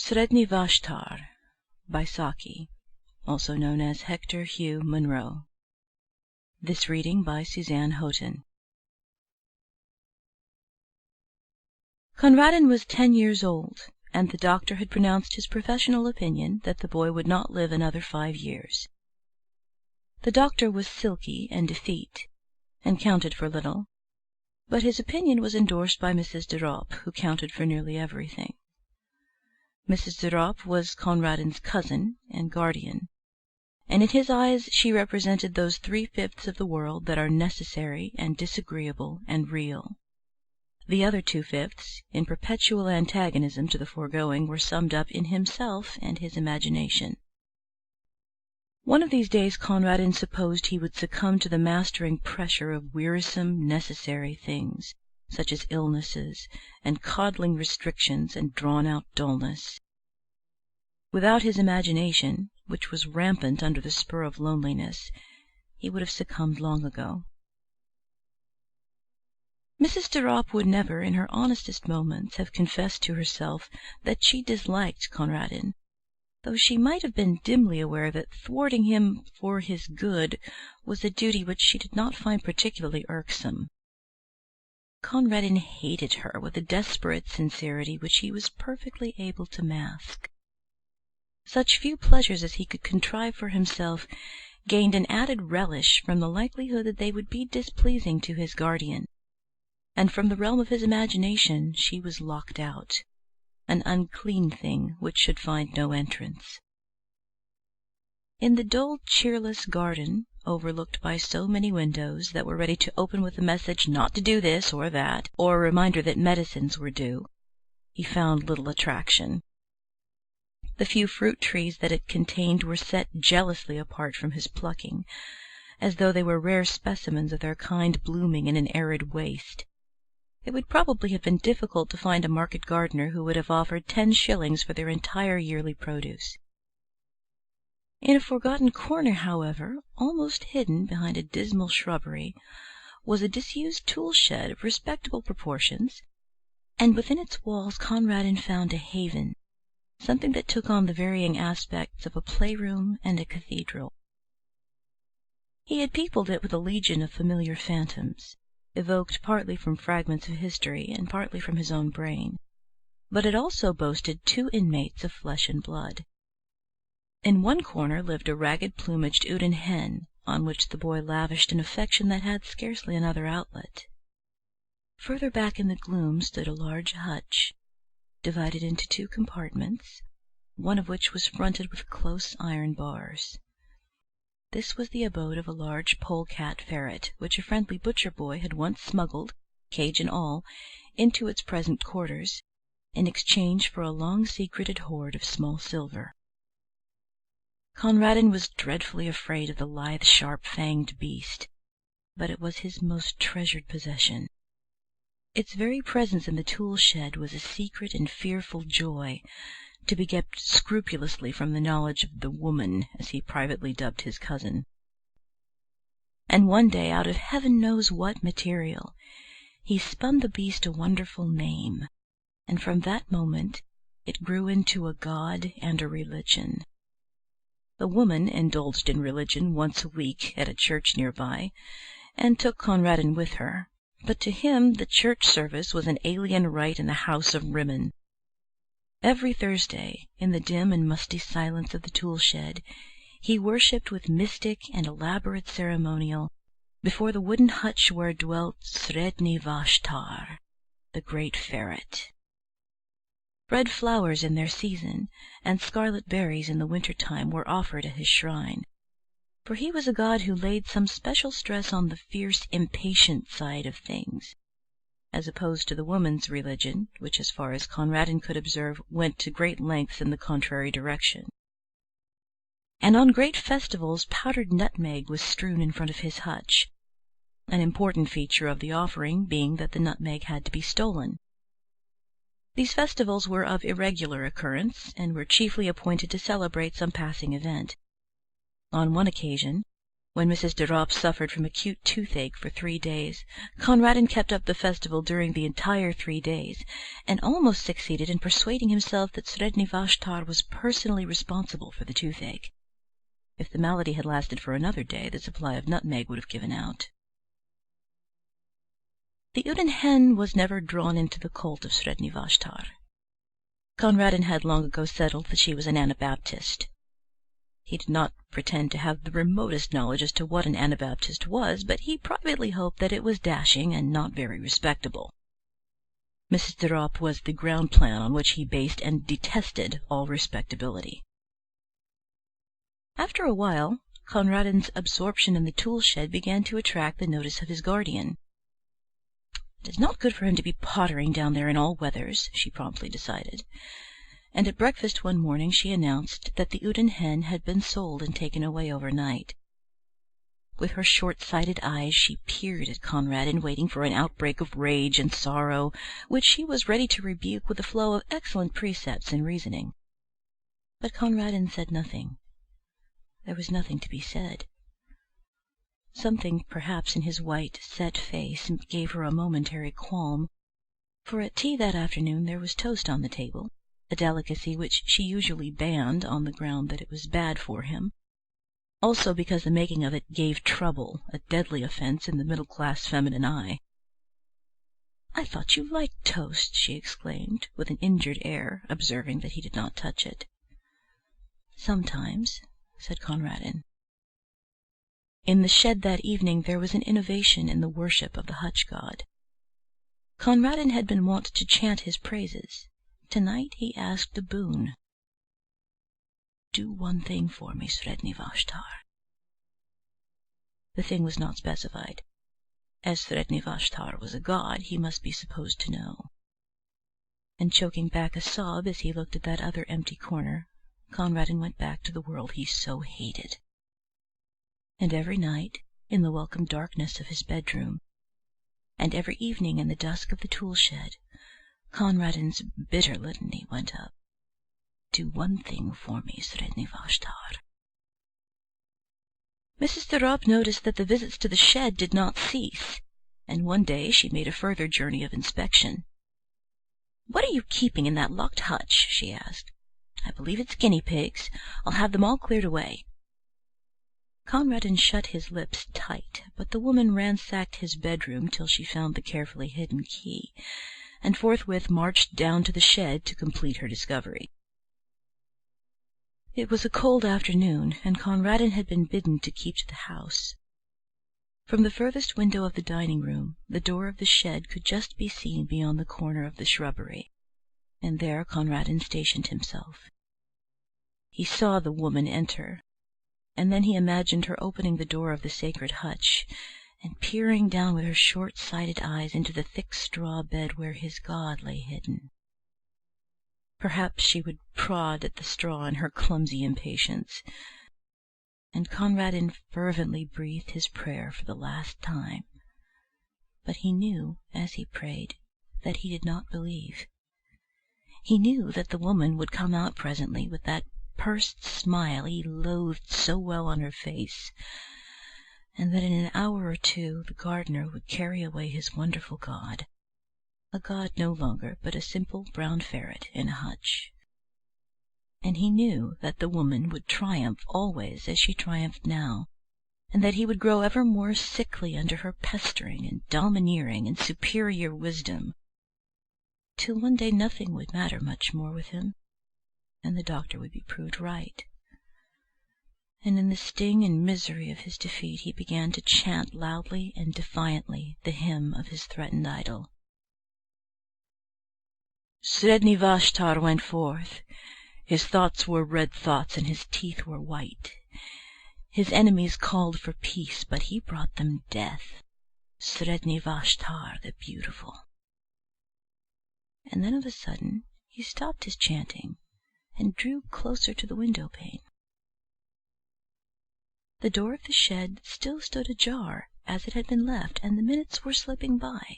Sredni Vashtar by Saki, also known as Hector Hugh Munro. This reading by Suzanne Houghton. Conradin was 10 years old, and the doctor had pronounced his professional opinion that the boy would not live another 5 years. The doctor was silky and effete, and counted for little, but his opinion was endorsed by Mrs. de Ropp, who counted for nearly everything. Mrs. de Ropp was Conradin's cousin and guardian, and in his eyes she represented those 3/5 of the world that are necessary and disagreeable and real. The other 2/5, in perpetual antagonism to the foregoing, were summed up in himself and his imagination. One of these days Conradin supposed he would succumb to the mastering pressure of wearisome, necessary things, such as illnesses and coddling restrictions and drawn-out dullness. Without his imagination, which was rampant under the spur of loneliness, he would have succumbed long ago. Mrs. de Ropp would never, in her honestest moments, have confessed to herself that she disliked Conradin, though she might have been dimly aware that thwarting him for his good was a duty which she did not find particularly irksome. Conradin hated her with a desperate sincerity which he was perfectly able to mask. Such few pleasures as he could contrive for himself gained an added relish from the likelihood that they would be displeasing to his guardian, and from the realm of his imagination she was locked out, an unclean thing which should find no entrance. In the dull, cheerless garden, overlooked by so many windows that were ready to open with a message not to do this or that, or a reminder that medicines were due, he found little attraction. The few fruit trees that it contained were set jealously apart from his plucking, as though they were rare specimens of their kind blooming in an arid waste. It would probably have been difficult to find a market gardener who would have offered 10 shillings for their entire yearly produce. In a forgotten corner, however, almost hidden behind a dismal shrubbery, was a disused tool-shed of respectable proportions, and within its walls Conradin found a haven, something that took on the varying aspects of a playroom and a cathedral. He had peopled it with a legion of familiar phantoms, evoked partly from fragments of history and partly from his own brain, but it also boasted 2 inmates of flesh and blood. In one corner lived a ragged-plumaged Uden hen, on which the boy lavished an affection that had scarcely another outlet. Further back in the gloom stood a large hutch, divided into 2 compartments, one of which was fronted with close iron bars. This was the abode of a large polecat ferret, which a friendly butcher boy had once smuggled, cage and all, into its present quarters, in exchange for a long-secreted hoard of small silver. Conradin was dreadfully afraid of the lithe, sharp-fanged beast, but it was his most treasured possession. Its very presence in the tool-shed was a secret and fearful joy, to be kept scrupulously from the knowledge of the woman, as he privately dubbed his cousin. And one day, out of heaven knows what material, he spun the beast a wonderful name, and from that moment it grew into a god and a religion. The woman indulged in religion once a week at a church nearby, and took Conradin with her, but to him the church service was an alien rite in the house of Rimmon. Every Thursday, in the dim and musty silence of the tool-shed, he worshipped with mystic and elaborate ceremonial before the wooden hutch where dwelt Sredni Vashtar, the great ferret. Red flowers in their season, and scarlet berries in the winter-time were offered at his shrine, for he was a god who laid some special stress on the fierce, impatient side of things, as opposed to the woman's religion, which, as far as Conradin could observe, went to great lengths in the contrary direction. And on great festivals powdered nutmeg was strewn in front of his hutch, an important feature of the offering being that the nutmeg had to be stolen. These festivals were of irregular occurrence, and were chiefly appointed to celebrate some passing event. On one occasion, When Mrs. de Ropp suffered from acute toothache for 3 days, Conradin kept up the festival during the entire 3 days, and almost succeeded in persuading himself that Sredni Vashtar was personally responsible for the toothache. If the malady had lasted for another day, the supply of nutmeg would have given out. The Uden hen was never drawn into the cult of Sredni Vashtar. Conradin had long ago settled that she was an Anabaptist. He did not pretend to have the remotest knowledge as to what an Anabaptist was, but he privately hoped that it was dashing and not very respectable. Mrs. de Ropp was the ground plan on which he based and detested all respectability. After a while, Conradin's absorption in the tool shed began to attract the notice of his guardian. "It is not good for him to be pottering down there in all weathers," she promptly decided. And at breakfast one morning she announced that the Uden hen had been sold and taken away overnight. With her short-sighted eyes she peered at Conradin, waiting for an outbreak of rage and sorrow, which she was ready to rebuke with a flow of excellent precepts and reasoning. But Conradin said nothing. There was nothing to be said. Something, perhaps, in his white, set face gave her a momentary qualm, for at tea that afternoon there was toast on the table, a delicacy which she usually banned on the ground that it was bad for him, also because the making of it gave trouble, a deadly offense in the middle-class feminine eye. "I thought you liked toast," she exclaimed, with an injured air, observing that he did not touch it. "Sometimes," said Conradin. In the shed that evening there was an innovation in the worship of the hutch god. Conradin had been wont to chant his praises. Tonight he asked a boon. "Do one thing for me, Sredni Vashtar." The thing was not specified. As Sredni Vashtar was a god, he must be supposed to know. And choking back a sob as he looked at that other empty corner, Conradin went back to the world he so hated. And every night, in the welcome darkness of his bedroom, and every evening in the dusk of the tool shed, Conradin's bitter litany went up. "Do one thing for me, Sredni Vashtar." Mrs. de Ropp noticed that the visits to the shed did not cease, and one day she made a further journey of inspection. "What are you keeping in that locked hutch?" she asked. "I believe it's guinea pigs. I'll have them all cleared away." Conradin shut his lips tight, but the woman ransacked his bedroom till she found the carefully hidden key, and forthwith marched down to the shed to complete her discovery. It was a cold afternoon, and Conradin had been bidden to keep to the house. From the furthest window of the dining room, the door of the shed could just be seen beyond the corner of the shrubbery, and there Conradin stationed himself. He saw the woman enter, and then he imagined her opening the door of the sacred hutch and peering down with her short-sighted eyes into the thick straw bed where his god lay hidden. Perhaps she would prod at the straw in her clumsy impatience, and Conradin fervently breathed his prayer for the last time. But he knew, as he prayed, that he did not believe. He knew that the woman would come out presently with that pursed smile he loathed so well on her face, and that in an hour or two the gardener would carry away his wonderful god, a god no longer but a simple brown ferret in a hutch. And he knew that the woman would triumph always as she triumphed now, and that he would grow ever more sickly under her pestering and domineering and superior wisdom, till one day nothing would matter much more with him, and the doctor would be proved right. And in the sting and misery of his defeat he began to chant loudly and defiantly the hymn of his threatened idol. Sredni Vashtar went forth. His thoughts were red thoughts, and his teeth were white. His enemies called for peace, but he brought them death. Sredni Vashtar the beautiful. And then of a sudden he stopped his chanting and drew closer to the window pane. The door of the shed still stood ajar, as it had been left, and the minutes were slipping by.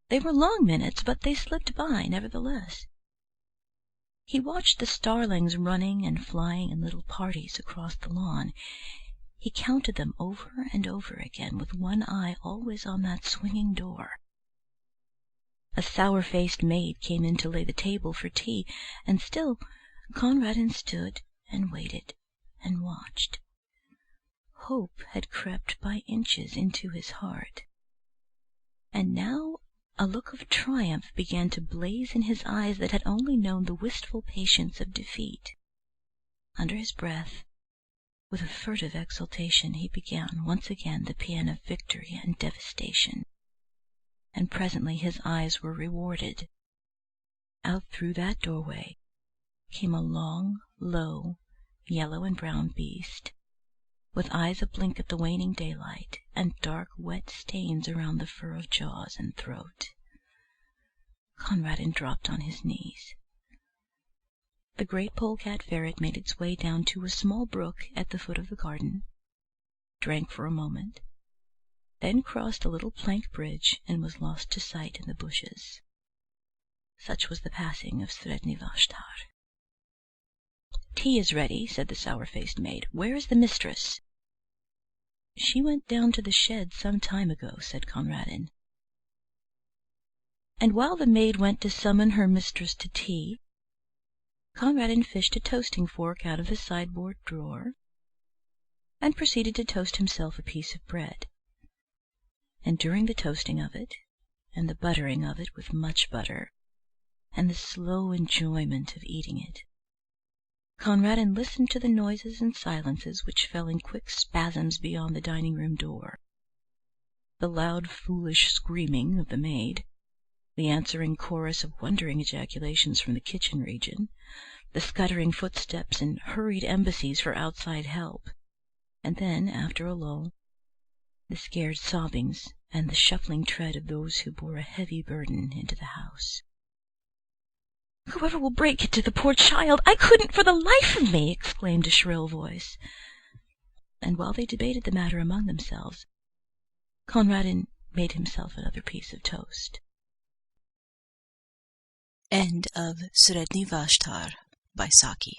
They were long minutes, but they slipped by nevertheless. He watched the starlings running and flying in little parties across the lawn. He counted them over and over again, with one eye always on that swinging door. A sour-faced maid came in to lay the table for tea, and still Conradin stood and waited and watched. Hope had crept by inches into his heart, and now a look of triumph began to blaze in his eyes that had only known the wistful patience of defeat. Under his breath, with a furtive exultation, he began once again the paean of victory and devastation, and presently his eyes were rewarded. Out through that doorway came a long, low, yellow and brown beast, with eyes ablink at the waning daylight, and dark, wet stains around the fur of jaws and throat. Conradin dropped on his knees. The great polecat ferret made its way down to a small brook at the foot of the garden, drank for a moment, then crossed a little plank bridge and was lost to sight in the bushes. Such was the passing of Sredni Vashtar. "Tea is ready," said the sour-faced maid. "Where is the mistress?" "She went down to the shed some time ago," said Conradin. And while the maid went to summon her mistress to tea, Conradin fished a toasting fork out of his sideboard drawer, and proceeded to toast himself a piece of bread. And during the toasting of it, and the buttering of it with much butter, and the slow enjoyment of eating it, Conradin listened to the noises and silences which fell in quick spasms beyond the dining-room door. The loud, foolish screaming of the maid, the answering chorus of wondering ejaculations from the kitchen region, the scuttering footsteps and hurried embassies for outside help, and then, after a lull, the scared sobbings and the shuffling tread of those who bore a heavy burden into the house. "Whoever will break it to the poor child? I couldn't for the life of me!" exclaimed a shrill voice. And while they debated the matter among themselves, Conradin made himself another piece of toast. End of Sredni Vashtar by Saki.